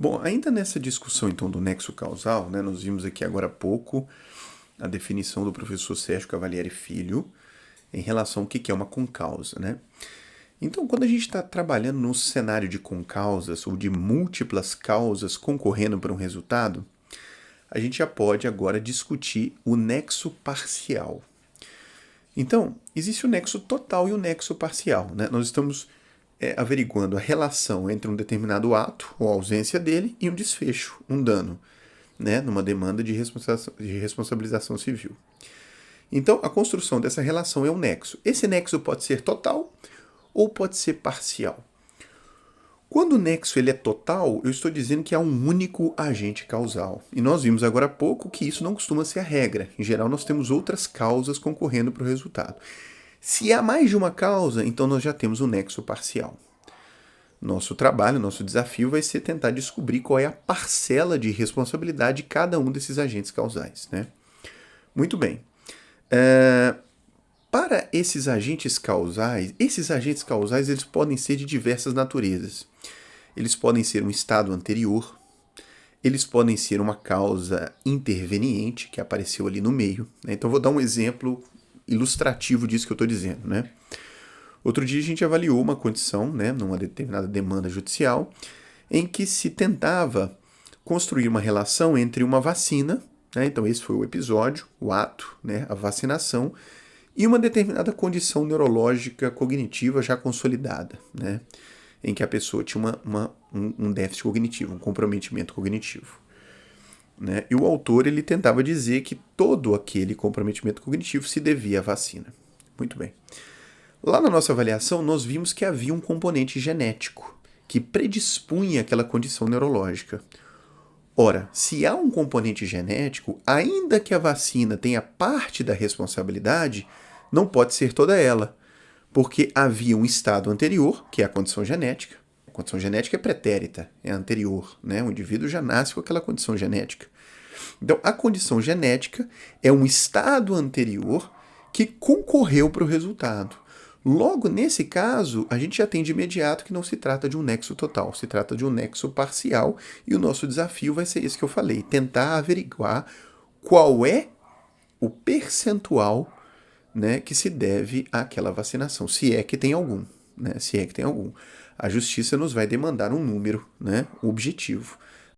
Bom, ainda nessa discussão então do nexo causal, né, nós vimos aqui agora há pouco a definição do professor Sérgio Cavalieri Filho em relação ao que é uma concausa, né? Então, quando a gente está trabalhando num cenário de concausas ou de múltiplas causas concorrendo para um resultado, a gente já pode agora discutir o nexo parcial. Então, existe o nexo total e o nexo parcial, né? Nós estamos averiguando a relação entre um determinado ato ou ausência dele e um desfecho, um dano, né? Numa demanda de responsabilização civil. Então, a construção dessa relação é um nexo. Esse nexo pode ser total ou pode ser parcial. Quando o nexo ele é total, eu estou dizendo que há um único agente causal. E nós vimos agora há pouco que isso não costuma ser a regra. Em geral, nós temos outras causas concorrendo para o resultado. Se há mais de uma causa, então nós já temos um nexo parcial. Nosso trabalho, nosso desafio vai ser tentar descobrir qual é a parcela de responsabilidade de cada um desses agentes causais, né? Muito bem. Para esses agentes causais eles podem ser de diversas naturezas. Eles podem ser um estado anterior, eles podem ser uma causa interveniente que apareceu ali no meio, né? Então vou dar um exemplo ilustrativo disso que eu estou dizendo, né? Outro dia a gente avaliou uma condição, né, numa determinada demanda judicial, em que se tentava construir uma relação entre uma vacina, né, então esse foi o episódio, o ato, né, a vacinação, e uma determinada condição neurológica cognitiva já consolidada, né, em que a pessoa tinha um déficit cognitivo, um comprometimento cognitivo. Né? E o autor ele tentava dizer que todo aquele comprometimento cognitivo se devia à vacina. Muito bem. Lá na nossa avaliação, nós vimos que havia um componente genético que predispunha aquela condição neurológica. Ora, se há um componente genético, ainda que a vacina tenha parte da responsabilidade, não pode ser toda ela, porque havia um estado anterior, que é a condição genética. A condição genética é pretérita, é anterior, né? O indivíduo já nasce com aquela condição genética. Então, a condição genética é um estado anterior que concorreu para o resultado. Logo, nesse caso, a gente já tem de imediato que não se trata de um nexo total, se trata de um nexo parcial, e o nosso desafio vai ser esse que eu falei, tentar averiguar qual é o percentual, né, que se deve àquela vacinação, se é que tem algum, né, se é que tem algum. A justiça nos vai demandar um número, né, objetivo.